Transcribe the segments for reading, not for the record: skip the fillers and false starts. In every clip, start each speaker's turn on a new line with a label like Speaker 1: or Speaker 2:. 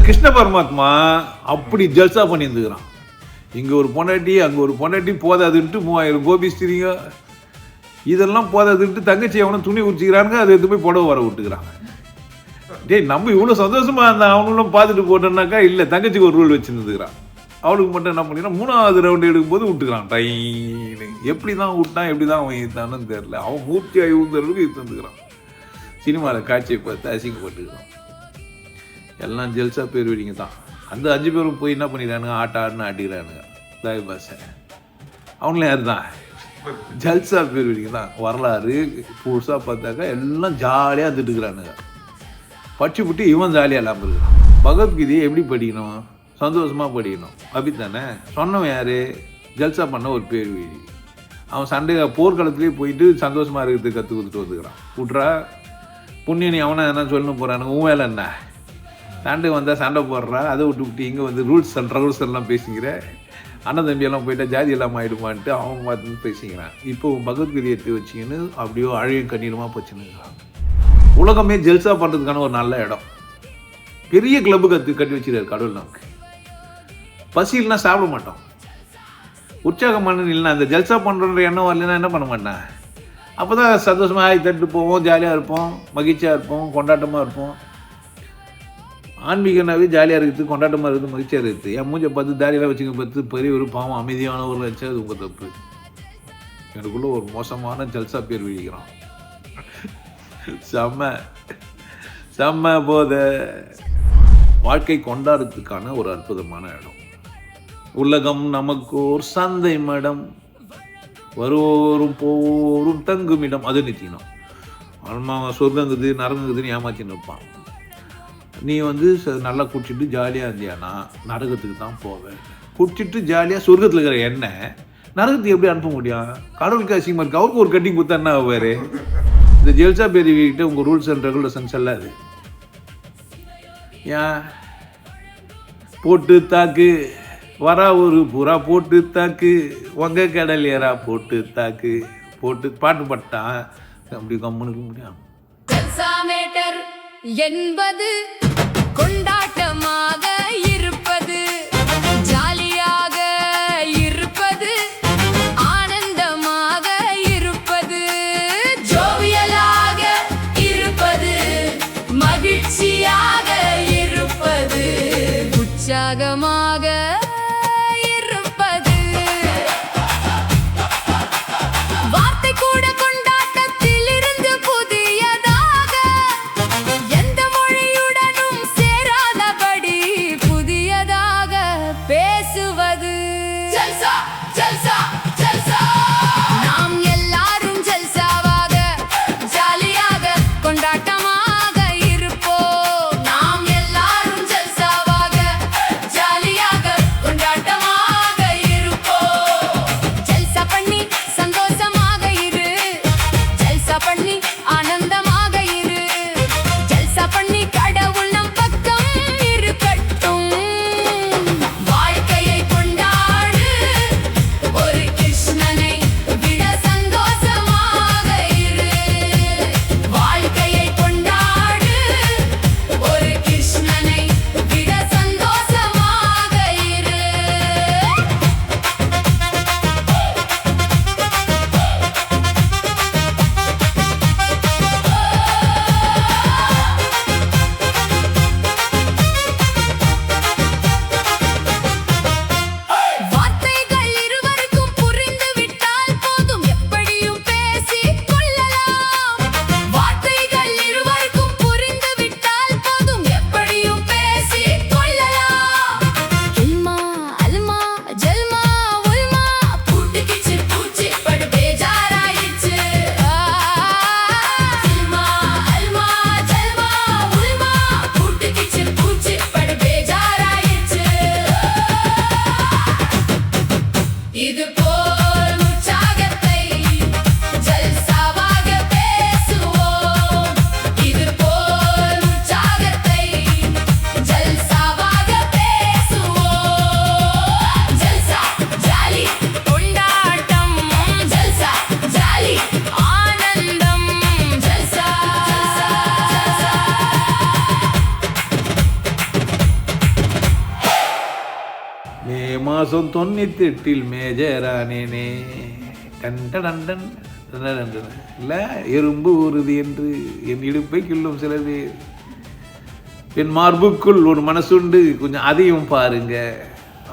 Speaker 1: கிருஷ்ண பரமாத்மா அப்படி ஜல்சா பண்ணி இருந்துக்கிறான். இங்கே ஒரு பொண்டாட்டி அங்கே ஒரு பொண்டாட்டி போதாதுன்ட்டு 3000 கோபி ஸ்திரிங்க இதெல்லாம் போதாதுன்ட்டு தங்கச்சி அவனை துணி உரிச்சிக்கிறாங்க, அதை எடுத்து போய் புடவை வர விட்டுக்கிறாங்க. டேய் நம்ம இவ்வளோ சந்தோஷமாக அந்த அவனும் பார்த்துட்டு போட்டோன்னாக்கா இல்லை தங்கச்சிக்கு ஒரு ரூல் வச்சுருந்துக்கிறான். அவளுக்கு மட்டும் என்ன பண்ணிக்கிறான் 3வது ரவுண்டு எடுக்கும்போது விட்டுக்கிறான் டைன்னு. எப்படி தான் விட்டான் எப்படி தான் அவன் இருந்தான்னு தெரில. அவன் மூர்த்தியாக இருந்தளவுக்கு இருந்துக்கிறான். சினிமாவில் காட்சியை பார்த்து அசிங்கப்பட்டுக்கிறான். எல்லாம் ஜெல்சா பேர் வெடிங்க தான். அந்த 5 பேரும் போய் என்ன பண்ணிடுறானுங்க ஆட்டாடுன்னு ஆட்டிக்கிறானுங்க தாய் பாஷை. அவங்களே அதுதான் ஜல்சா பேர் வெடிங்க தான். வரலாறு புதுசாக பார்த்தாக்கா எல்லாம் ஜாலியாக இருந்துட்டுக்கிறானுங்க. படிச்சு விட்டு இவன் ஜாலியாக இல்லாமல் இருக்கிறான். பகவத்கீதையை எப்படி படிக்கணும்? சந்தோஷமாக படிக்கணும் அப்படித்தானே சொன்னவன் யார்? ஜல்சா பண்ண ஒரு பேர் வீதி. அவன் சண்டை போர்க்களத்துலேயே போயிட்டு சந்தோஷமாக இருக்கிறதுக்கு கற்றுக் கொடுத்துட்டு வந்துக்கிறான். விட்றா புண்ணியனி அவனை என்ன சொல்லணும் போகிறானுங்க. உன் வேலை என்ன? சண்டை வந்தால் சண்டை போடுறா, அதை விட்டு இங்கே வந்து ரூல்ஸ் எல்லாம் பேசிக்கிற. அண்ணன் தம்பியெல்லாம் போயிட்டா ஜாதி எல்லாம் ஆகிடுமான்ட்டு அவன் பார்த்து பேசிக்கிறான். இப்போ பகவத்கீதை எடுத்து வச்சிங்கன்னு அப்படியோ அழகும் கண்ணீரமாக போச்சுன்னுக்கிறான். உலகமே ஜெல்சா பண்ணுறதுக்கான ஒரு நல்ல இடம். பெரிய கிளப்பு கட்டி வச்சுருக்காரு கடவுள் நமக்கு. பசி இல்லைன்னா சாப்பிட மாட்டோம். உற்சாகமான இல்லைன்னா அந்த ஜல்சா பண்ணுற எண்ணம் வரலன்னா என்ன பண்ண மாட்டேன். அப்போ தான் சந்தோஷமாக ஆகி தட்டு போவோம், ஜாலியாக இருப்போம், மகிழ்ச்சியாக இருப்போம், கொண்டாட்டமாக இருப்போம். ஆன்மீகனாவே ஜாலியாக இருக்குது, கொண்டாட்டமாக இருக்குது, மகிழ்ச்சியாக இருக்குது. என் மூஞ்சை பார்த்து தாலியெல்லாம் வச்சுக்க பார்த்து பெரிய ஒரு பாவம் அமைதியானவர் வச்சா அது உங்கள் தப்பு. எனக்குள்ளே ஒரு மோசமான ஜல்சா பேர் விழிக்கிறான். செம்ம செம்ம போத வாழ்க்கை கொண்டாடுறதுக்கான ஒரு அற்புதமான இடம். உலகம் நமக்கு ஒரு சந்தை மடம், வருவோரும் போரும் தங்குமிடம். அது நிச்சயம் அம்மா சொர்க்கங்குது நரங்குதுன்னு ஏமாற்றின்னு இருப்பான். நீ வந்து நல்லா குடிச்சிட்டு ஜாலியாக இருந்தியானா நரகத்துக்கு தான் போவேன். குடிச்சிட்டு ஜாலியாக சொர்க்கத்தில் இருக்கிற எண்ணெய் நரகத்துக்கு எப்படி அனுப்ப முடியும்? கடவுளுக்கு அசிங்கமாக இருக்குது. அவருக்கு ஒரு கட்டிங் கொடுத்தா என்ன ஆவார்? இந்த ஜெல்சா பேரிக்கிட்ட உங்கள் ரூல்ஸ் அண்ட் ரெகுலேஷன்ஸ் எல்லாம் அது ஏன் போட்டு தாக்கு வரா ஒரு புறா போட்டு தாக்கு உங்க கடல் ஏறா போட்டு தாக்கு போட்டு பாட்டு பட்டான் அப்படி கம்முனுக்க முடியும்.
Speaker 2: என்பது கொண்டாட்டமாக இருப்பது, ஜாலியாக இருப்பது, ஆனந்தமாக இருப்பது, ஜோவியலாக இருப்பது, மகிழ்ச்சியாக இருப்பது, உற்சாகமாக இருப்பது. வார்த்தை கூட கொண்டாட்டத்தில் இருந்து புதியதாக, எந்த மொழியுடனும் சேராதபடி புதியதாக
Speaker 1: மாதம் 98 மேஜரானேனே டன் டன் டன் இல்லை எறும்பு உறுதி என்று என் இடுப்பை கிள்ளும் சிலது என் மார்புக்குள் ஒரு மனசுண்டு கொஞ்சம் அதையும் பாருங்க.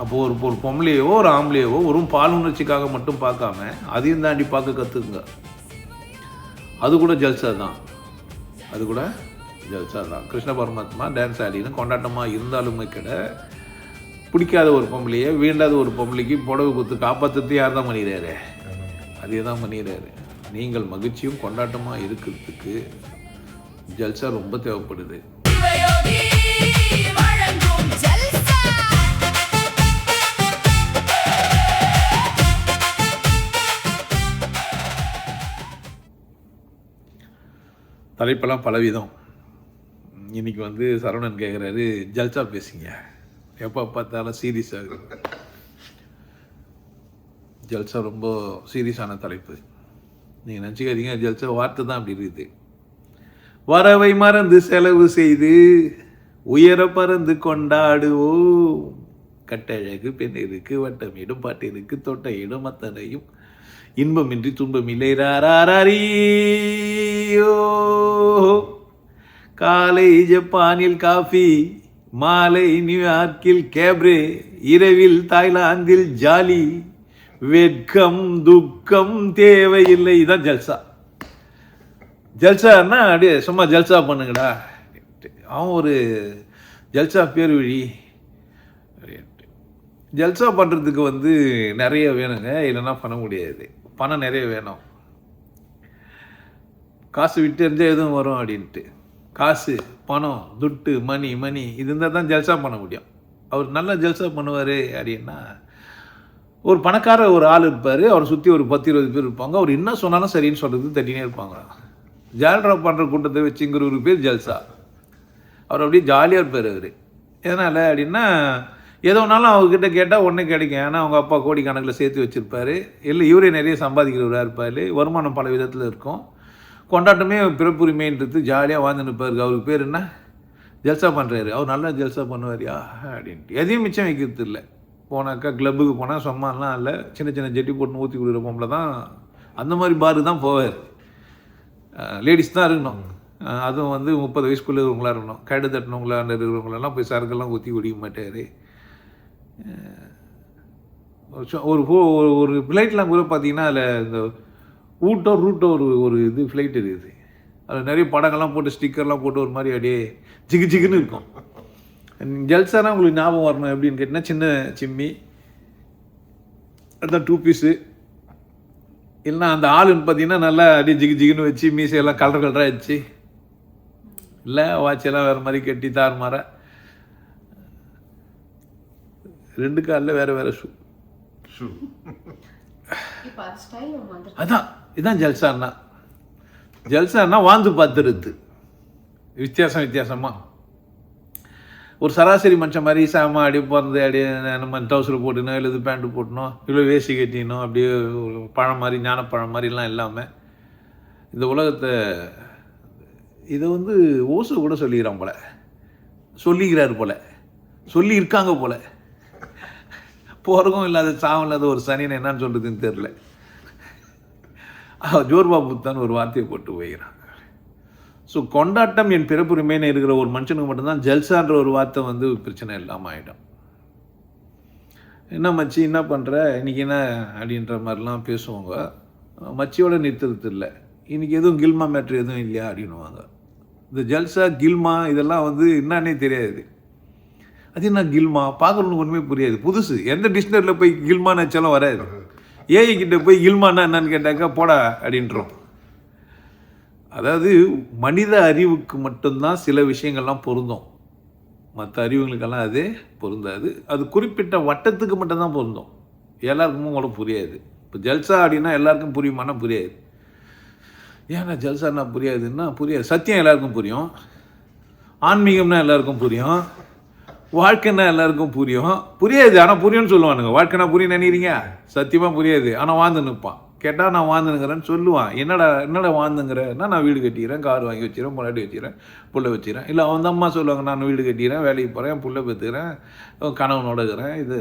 Speaker 1: அப்போது ஒரு பொம்பளையோ ஒரு ஆம்பளையோ ஒரு பால் உணர்ச்சிக்காக மட்டும் பார்க்காம அதையும் தாண்டி பார்க்க கற்றுக்குங்க. அது கூட ஜல்சா தான், அது கூட ஜல்சா தான். கிருஷ்ண பரமாத்மா டான்ஸ் ஆடின்னு கொண்டாட்டமாக இருந்தாலுமே கூட பிடிக்காத ஒரு பொம்பளையை வேண்டாத ஒரு பொம்பளைக்கு புடவை கொடுத்து காப்பாற்றுறது யார் தான் பண்ணிடுறாரு? அதே தான் பண்ணிடுறாரு. நீங்கள் மகிழ்ச்சியும் கொண்டாட்டமாக இருக்கிறதுக்கு ஜல்சா ரொம்ப தேவைப்படுது. தலைப்பெல்லாம் பலவிதம். இன்னைக்கு வந்து சரவணன் கேட்குறாரு, ஜல்சா பேசுங்க, எப்போ பார்த்தாலும் சீரியஸ் ஆகுது. ஜல்சா ரொம்ப சீரியஸான தலைப்பு. நீங்கள் நினச்சிக்காதீங்க, ஜல்சா வார்த்தை தான் அப்படி இருக்குது. வரவை மறந்து செலவு செய்து உயர பறந்து கொண்டாடுவோம். கட்டழகு பெண் இருக்கு, வட்டமிடும் பாட்டு இருக்கு, தொட்டையிடும் அத்தனையும் இன்பமின்றி துன்பமில்லை ராரீயோ. காலை ஜப்பானில் காஃபி, மாலை நியூயார்க்கில் கேப்ரே, இரவில் தாய்லாந்தில் ஜாலி, வெட்கம் துக்கம் தேவையில்லை. இதான் ஜல்சா. ஜல்சான்னா அப்படியே சும்மா ஜல்சா பண்ணுங்கடா. அவன் ஒரு ஜல்சா பேர் வழி. ஜல்சா பண்ணுறதுக்கு வந்து நிறைய வேணுங்க, இல்லைன்னா பண்ண முடியாது. பணம் நிறைய வேணும். காசு விட்டு இருந்தால் எதுவும் வரும் அப்படின்ட்டு. காசு பணம் துட்டு மணி இது இருந்தால் தான் ஜல்சா பண்ண முடியும். அவர் நல்லா ஜல்சா பண்ணுவார் அப்படின்னா, ஒரு பணக்கார ஒரு ஆள் இருப்பார், அவரை சுற்றி ஒரு 10-20 பேர் இருப்பாங்க. அவர் என்ன சொன்னாலும் சரின்னு சொல்கிறது தட்டினே இருப்பாங்க. ஜால்ரா பண்ணுற கூட்டத்தை வச்சுங்கிற ஒரு பேர் ஜல்சா. அவர் அப்படியே ஜாலியாக இருப்பார். அவர் எதனால் அப்படின்னா, எதோனாலும் அவர்கிட்ட கேட்டால் ஒன்றே கிடைக்கும். ஏன்னா அவங்க அப்பா கோடிக்கணக்கில் சேர்த்து வச்சுருப்பார், இல்லை இவரே நிறைய சம்பாதிக்கிறவராக இருப்பார், வருமானம் பல விதத்தில் இருக்கும். கொண்டாட்டமே பிறப்புரிமைன்றது ஜாலியாக வாழ்ந்துன்னு இருப்பார். அவருக்கு பேர் என்ன? ஜல்சா பண்ணுறாரு. அவர் நல்லா ஜல்சா பண்ணுவாரியா அப்படின்ட்டு எதையும் மிச்சம் வைக்கிறது இல்லை. போனாக்கா கிளப்புக்கு போனால் சும்மாலாம் இல்லை, சின்ன ஜெட்டி போட்டு ஊற்றி கொடுக்குற பொம்பளை தான் அந்த மாதிரி பாரு தான் போவார். லேடிஸ் தான் இருக்கணும். அதுவும் வந்து 30 வயசுக்குள்ளே இருக்கிறவங்களா இருக்கணும். கடு தட்டினவங்களா இருக்கிறவங்களெல்லாம் போய் சரக்கெல்லாம் ஊற்றி குடிக்க மாட்டார். ஒரு ஃப்ளைட்லாம் கூட பார்த்தீங்கன்னா அதில் இந்த ரூட்டோ ஒரு இது ஃப்ளைட் இருக்குது. அதில் நிறைய படங்கள்லாம் போட்டு ஸ்டிக்கர்லாம் போட்டு ஒரு மாதிரி அப்படியே ஜிகுன்னு இருக்கும். ஜல்சானா உங்களுக்கு ஞாபகம் வரணும் எப்படின்னு கேட்டிங்கன்னா, சின்ன சிம்மி, அதுதான் 2 பீஸு. இல்லைன்னா அந்த ஆளுன்னு பார்த்தீங்கன்னா நல்லா அப்படியே ஜிகுன்னு வச்சு மீசையெல்லாம் கலராக வச்சு, இல்லை வாட்செல்லாம் வேறு மாதிரி கட்டி தாறுமாற, 2 காலில் வேறு ஷூ. அதான் இதுதான் ஜல்சான்னா வாழ்ந்து பார்த்துருது. வித்தியாசமாக ஒரு சராசரி மனுஷன் மாதிரி சாமா அப்படியே பிறந்து அப்படியே நம்ம டவுசர் போட்டுனோம், இல்லை பேண்ட்டு போட்டணும், இல்லை வேஷ்டி கட்டினோம், அப்படியே ஒரு பழம் மாதிரி ஞானப்பழம் மாதிரிலாம் இல்லாமல் இந்த உலகத்தை இதை வந்து ஓசு கூட சொல்லிக்கிறான் போல, சொல்லிக்கிறார் போல, சொல்லி இருக்காங்க போல. போகிறதும் இல்லாத சாவும் இல்லாத ஒரு சனியனை என்னன்னு சொல்கிறதுன்னு தெரில. ஜோர்பா புத்தான்னு ஒரு வார்த்தையை போட்டு போய்கிறாங்க. ஸோ கொண்டாட்டம் என் பிறப்புரிமைன்னு இருக்கிற ஒரு மனுஷனுக்கு மட்டும்தான் ஜல்சான்ற ஒரு வார்த்தை வந்து பிரச்சனை இல்லாமல் ஆகிடும். என்ன மச்சி என்ன பண்ணுற இன்றைக்கி என்ன அப்படின்ற மாதிரிலாம் பேசுவாங்க. மச்சியோட நிறுத்துறது இல்லை. இன்றைக்கி எதுவும் கில்மா மேட்ரு எதுவும் இல்லையா அப்படின்னுவாங்க. இந்த ஜல்சா கில்மா இதெல்லாம் வந்து என்னன்னே தெரியாது. அது என்ன கில்மா பார்க்குறவனுக்கு ஒன்றுமே புரியாது. புதுசு. எந்த டிக்ஷனரியில் போய் கில்மான்னு வச்சாலும் வராது. ஏஐ கிட்ட போய் கில்மானா என்னன்னு கேட்டாக்கா போடா அப்படின்றோம். அதாவது மனித அறிவுக்கு மட்டும்தான் சில விஷயங்கள்லாம் பொருந்தும், மற்ற அறிவுகளுக்கெல்லாம் அது பொருந்தாது. அது குறிப்பிட்ட வட்டத்துக்கு மட்டும்தான் பொருந்தும், எல்லாருக்குமே உங்களுக்கு புரியாது. இப்போ ஜல்சா அப்படின்னா எல்லாருக்கும் புரியுமானா புரியாது. ஏன்னா ஜல்சான்னா புரியாதுன்னா புரியாது. சத்தியம் எல்லாருக்கும் புரியும், ஆன்மீகம்னா எல்லாருக்கும் புரியும், வாழ்க்கைன்னா எல்லாருக்கும் புரியாது. ஆனால் புரியும்னு சொல்லுவானுங்க. வாழ்க்கைனா புரியும் நினைக்கிறீங்க? சத்தியமாக புரியாது. ஆனால் வாழ்ந்து நிற்பான். கேட்டால் நான் வாழ்ந்துனுங்கிறேன்னு சொல்லுவான். என்னடா வாழ்ந்துங்கிறேன்னா, நான் வீடு கட்டிக்கிறேன், கார் வாங்கி வச்சுக்கிறேன், பொண்டாட்டி வச்சுக்கிறேன், புள்ள வச்சுக்கிறேன். இல்லை அவன் அம்மா சொல்லுவாங்க, நான் வீடு கட்டிக்கிறேன், வேலைக்கு போகிறேன், புள்ள பெற்றுக்கிறேன், கணவனோட இருக்கிறேன். இது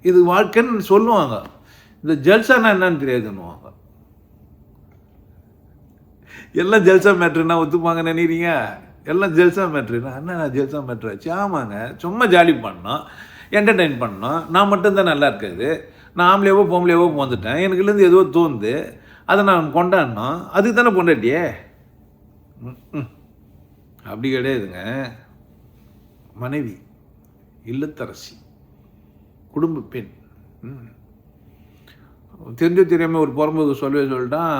Speaker 1: இது வாழ்க்கைன்னு சொல்லுவாங்க. இந்த ஜல்சானா என்னன்னு தெரியாதுன்னுவாங்க. எல்லாம் ஜல்சா மேட்ருன்னா ஒத்துப்பாங்க நினைக்கிறீங்க? எல்லாம் ஜல்சா மேட்ருன்னா என்ன ஜல்சா மேட்ரு ஆச்சு? ஆமாங்க, சும்மா ஜாலி பண்ணோம், என்டர்டெயின் பண்ணோம். நான் மட்டும்தான் நல்லா இருக்காது, நான் ஆம்பளையாவோ பொம்பளையாவோ வந்துட்டேன், எனக்குலேருந்து ஏதோ தோணுது, அதை நான் கொண்டாடணும், அதுக்கு தானே பொண்டாட்டியே. அப்படி கிடையாதுங்க. மனைவி, இல்லத்தரசி, குடும்ப பெண். தெரிஞ்சோ தெரியாமல் ஒரு புறம்போக்கு சொல்லிட்டான்,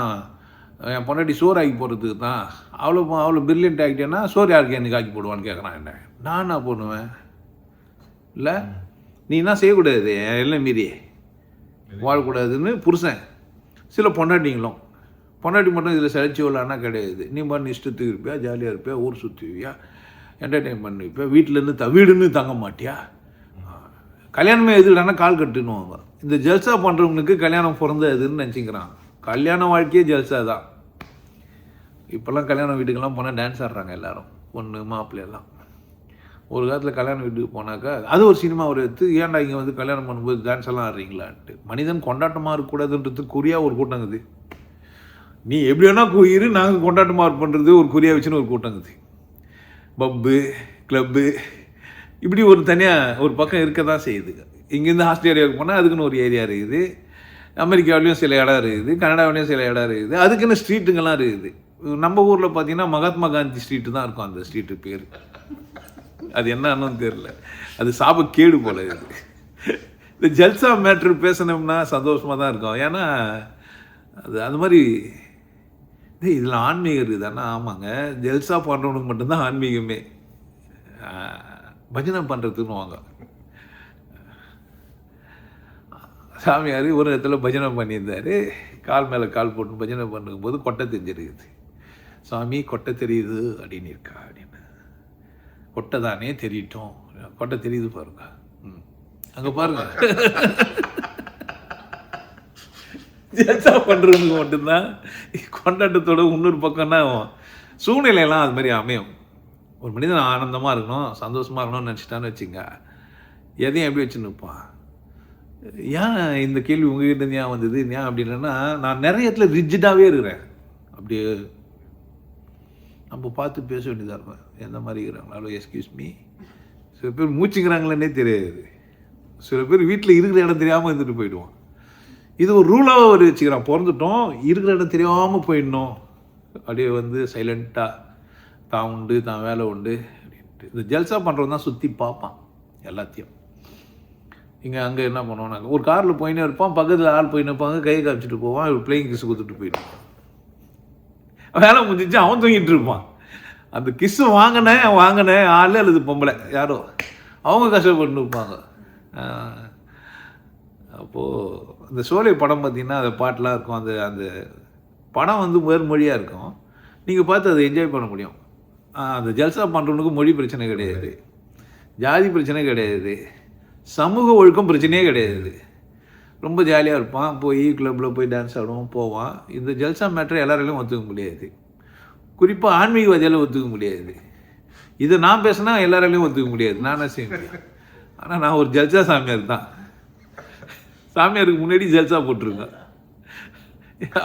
Speaker 1: என் பொண்டாட்டி சோறு ஆக்கி போடுறதுக்கு தான். அவ்வளோ பிரில்லியன்ட் ஆகிட்டேன்னா சோறு யாருக்கு எனக்கு ஆக்கி போடுவான்னு கேட்குறான். என்ன நான் என்ன பண்ணுவேன்? இல்லை நீ என்ன செய்யக்கூடாது, எல்லாம் மீறி வாழக்கூடாதுன்னு புருஷன். சில பொண்டாட்டிங்களும், பொண்டாட்டி மட்டும் இதில் செலச்சி விடலான்னா கிடையாது. நீ மட்டும் இஷ்டத்துக்கு இருப்பியா, ஜாலியாக இருப்பியா, ஊர் சுற்றுவியா, என்டர்டெயின் பண்ணிப்பியா, வீட்டிலேருந்து வீடுன்னு தங்க மாட்டியா, கல்யாணமே எதுலன்னா கால் கட்டுன்னுவாங்க. இந்த ஜல்சா பண்ணுறவங்களுக்கு கல்யாணம் பிறந்ததுன்னு நினச்சிக்கிறான். கல்யாண வாழ்க்கையே ஜல்சா தான். இப்போல்லாம் கல்யாண வீட்டுக்கெல்லாம் போனால் டான்ஸ் ஆடுறாங்க எல்லோரும், பொண்ணு மாப்பிள்ளையெல்லாம். ஒரு காலத்தில் கல்யாண வீட்டுக்கு போனாக்கா அது ஒரு சினிமா ஒரு எடுத்து, ஏன்டா இங்கே வந்து கல்யாணம் பண்ணும்போது டான்ஸ் எல்லாம் ஆடுறீங்களான்ட்டு. மனிதன் கொண்டாட்டமாக இருக்கக்கூடாதுன்றது குறியாக ஒரு கூட்டங்குது. நீ எப்படி வேணா இரு, நாங்கள் கொண்டாட்டமாக பண்ணுறது ஒரு குறியாக வச்சுன்னு ஒரு கூட்டங்குது. பப்பு, கிளப்பு, இப்படி ஒரு தனியாக ஒரு பக்கம் இருக்க தான் செய்யுது. இங்கேருந்து ஆஸ்திரேலியாவுக்கு போனால் அதுக்குன்னு ஒரு ஏரியா இருக்குது, அமெரிக்காவிலையும் சில இடம் இருக்குது, கனடாவிலையும் சில இடம் இருக்குது, அதுக்குன்னு ஸ்ட்ரீட்டுங்கெல்லாம் இருக்குது. நம்ம ஊரில் பார்த்தீங்கன்னா மகாத்மா காந்தி ஸ்ட்ரீட்டு தான் இருக்கும். அந்த ஸ்ட்ரீட்டு பேர் அது என்னன்னு தெரியல, அது சாபக்கேடு போல இருக்குது. இந்த ஜல்சா மேட்ரு பேசணும்னா சந்தோஷமாக தான் இருக்கும். ஏன்னா அது மாதிரி இதில் ஆன்மீகம் இருக்குதானா? ஆமாங்க, ஜல்சா பண்ணுறவனுக்கு மட்டும்தான் ஆன்மீகமே. பஜனை பண்ணுறதுன்னு வாங்க. சாமியார் ஒரு இடத்துல பஜனை பண்ணியிருந்தார், கால் மேலே கால் போட்டு பஜனை பண்ணும்போது கொட்டை தெரிஞ்சிருக்குது. சாமி கொட்டை தெரியுது அப்படின்னு இருக்கா அப்படின்னு. கொட்டை தானே தெரியட்டும், கொட்டை தெரியுது பாருங்க, அங்கே பாருங்க. ஜல்சா பண்ணுறவங்க மட்டும்தான் கொண்டாட்டத்தோட இன்னொரு பக்கம்னா சூழ்நிலையெல்லாம் அது மாதிரி அமையும். ஒரு மனிதன் ஆனந்தமாக இருக்கணும், சந்தோஷமாக இருக்கணும்னு நினச்சிட்டான்னு வச்சுங்க, எதையும் எப்படி வச்சு நிற்பான். ஏன் இந்த கேள்வி உங்ககிட்ட ஏன் வந்தது ஏன் அப்படின்னா, நான் நிறைய இடத்துல ரிஜிடாகவே இருக்கிறேன். அப்படியே நம்ம பார்த்து பேச வேண்டியதாக இருக்கும். எந்த மாதிரி இருக்கிறாங்களோ, ஹலோ எஸ்கியூஸ் மீ. சில பேர் மூச்சுங்கிறாங்களே தெரியாது, சில பேர் வீட்டில் இருக்கிற இடம் தெரியாமல் இருந்துட்டு போயிடுவோம். இது ஒரு ரூலாக ஒரு வச்சுக்கிறான். பிறந்துட்டோம், இருக்கிற இடம் தெரியாமல் போயிடணும், அப்படியே வந்து சைலண்ட்டாக தான் உண்டு தான் வேலை உண்டு அப்படின்ட்டு. இந்த ஜல்சா பண்ணுறவன் தான் சுற்றி பார்ப்பான் எல்லாத்தையும். இங்கே அங்கே என்ன பண்ணுவோம், ஒரு காரில் போயினே இருப்பான், பக்கத்தில் ஆள் போயின்னு இருப்பாங்க, கையை காமிச்சிட்டு போவான், இவர் பிளேயிங் கிஸ் கொடுத்துட்டு போயிடுவான். வேலை முடிஞ்சிச்சு, அவன் தூங்கிட்டு இருப்பான். அந்த கிஸ்ஸு வாங்கினேன் ஆள் அல்லது பொம்பளை யாரோ அவங்க கஷ்டப்பட்டு இருப்பாங்க. அப்போது இந்த சோலை படம் பார்த்திங்கன்னா அந்த பாட்டெலாம் இருக்கும். அந்த படம் வந்து வேறு மொழியாக இருக்கும், நீங்கள் பார்த்து அதை என்ஜாய் பண்ண முடியும். அந்த ஜல்சா பண்ணுறவனுக்கு மொழி பிரச்சனை கிடையாது, ஜாதி பிரச்சனை கிடையாது, சமூக ஒழுக்கம் பிரச்சனையே கிடையாது. ரொம்ப ஜாலியாக இருப்பான், போய் கிளப்பில் போய் டான்ஸ் ஆடுவோம் போவான். இந்த ஜல்சா மேட்ரை எல்லாராலையும் ஒத்துக்க முடியாது, குறிப்பாக ஆன்மீகவாதியால் ஒத்துக்க முடியாது. இதை நான் பேசினா எல்லாராலையும் ஒத்துக்க முடியாது, நானே செய்ய முடியும். ஆனால் நான் ஒரு ஜல்சா சாமியார் தான். சாமியாருக்கு முன்னாடி ஜல்சா போட்டிருங்க.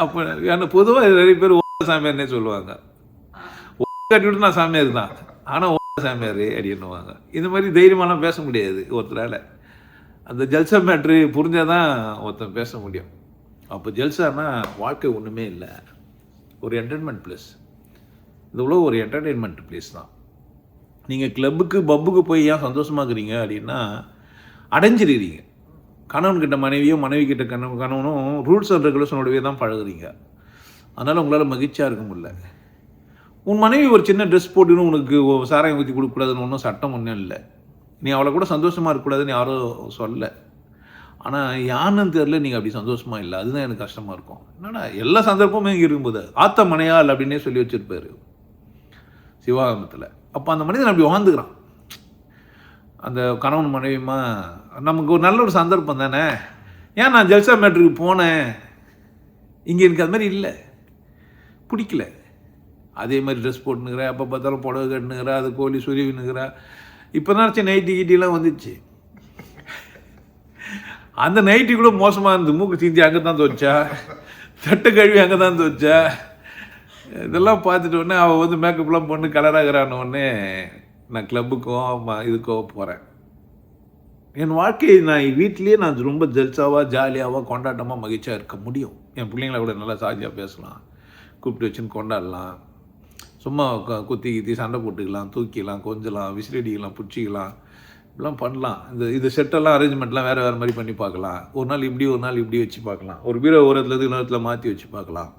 Speaker 1: அப்போ ஏன்னா பொதுவாக நிறைய பேர் சாமியார்னே சொல்லுவாங்க. கட்டி விட்டு நான் சாமியார் தான், ஆனால் சாமியார் அப்படின்னுவாங்க. இந்த மாதிரி தைரியமாலாம் பேச முடியாது ஒருத்தரால். அந்த ஜல்சா மேட்ரு புரிஞ்சால் தான் ஒருத்தன் பேச முடியும். அப்போ ஜல்சானா வாழ்க்கை ஒன்றுமே இல்லை, ஒரு என்டர்டைன்மெண்ட் பிளேஸ். இது உள்ள ஒரு என்டர்டெயின்மெண்ட் பிளேஸ் தான். நீங்கள் கிளப்புக்கு பப்புக்கு போய் ஏன் சந்தோஷமாக இருக்கிறீங்க அப்படின்னா, அடைஞ்சிருக்கிறீங்க. கணவன்கிட்ட மனைவியோ மனைவி கிட்ட கணவனும் ரூல்ஸ் அண்ட் ரெகுலேஷனோடவே தான் பழகுறீங்க. அதனால் உங்களால் மகிழ்ச்சியாக இருக்க முடியல. உன் மனைவி ஒரு சின்ன ட்ரெஸ் போட்டுன்னு உனக்கு சாராயம் ஊற்றி கொடுக்கக்கூடாதுன்னு ஒன்றும் சட்டம் ஒன்றும் இல்லை. நீ அவளை கூட சந்தோஷமாக இருக்கக்கூடாதுன்னு யாரும் சொல்ல. ஆனால் யாருன்னு தெரில, நீங்கள் அப்படி சந்தோஷமாக இல்லை, அதுதான் எனக்கு கஷ்டமாக இருக்கும். என்னடா எல்லா சந்தர்ப்பமும் இங்கே இருக்கும்போது ஆத்த மனையாள் அப்படின்னே சொல்லி வச்சுருப்பார் சிவாகமத்தில். அப்போ அந்த மனிதன் அப்படி வாழ்ந்துக்கிறான். அந்த கணவன் மனைவியுமா நமக்கு ஒரு நல்ல ஒரு சந்தர்ப்பம் தானே. ஏன் நான் ஜல்சா மேட்ருக்கு போனேன், இங்கே எனக்கு அது மாதிரி இல்லை, பிடிக்கல. அதே மாதிரி ட்ரெஸ் போட்டுனுக்கிறேன், அப்போ பார்த்தாலும் புடவை கட்டுனுக்கிறா, அது கோழி சுருவினுக்கிறா. இப்போ தான் நைட்டி கீட்டிலாம் வந்துச்சு. அந்த நைட்டி கூட மோசமாக இருந்தது. மூக்கு சிந்தி அங்கே தான் துவச்சா, தட்டு கழுவி அங்கே தான் துவச்சா. இதெல்லாம் பார்த்துட்டு உடனே அவள் வந்து மேக்கப்லாம் பண்ணி கலராகிறான உடனே நான் கிளப்புக்கோ இதுக்கோ போகிறேன். என் வாழ்க்கையை நான் வீட்லேயே நான் ரொம்ப ஜல்சாவாக ஜாலியாவாக கொண்டாட்டமாக மகிழ்ச்சியாக இருக்க முடியும். என் பிள்ளைங்கள கூட நல்லா சாதியாக பேசலாம், கூப்பிட்டு வச்சுன்னு கொண்டாடலாம், சும்மா குத்தி கித்தி சண்டை போட்டுக்கலாம், தூக்கிக்கலாம், கொஞ்சலாம், விசிலடிக்கலாம், பிடிச்சிக்கலாம், இப்படிலாம் பண்ணலாம். இது செட்டெல்லாம் அரேஞ்ச்மெண்ட்லாம் வேறு மாதிரி பண்ணி பார்க்கலாம். ஒரு நாள் இப்படி ஒரு நாள் இப்படி வச்சு பார்க்கலாம். ஒரு பீரோ ஓரத்துலேருந்து இன்னொருத்தில் மாற்றி வச்சு பார்க்கலாம்,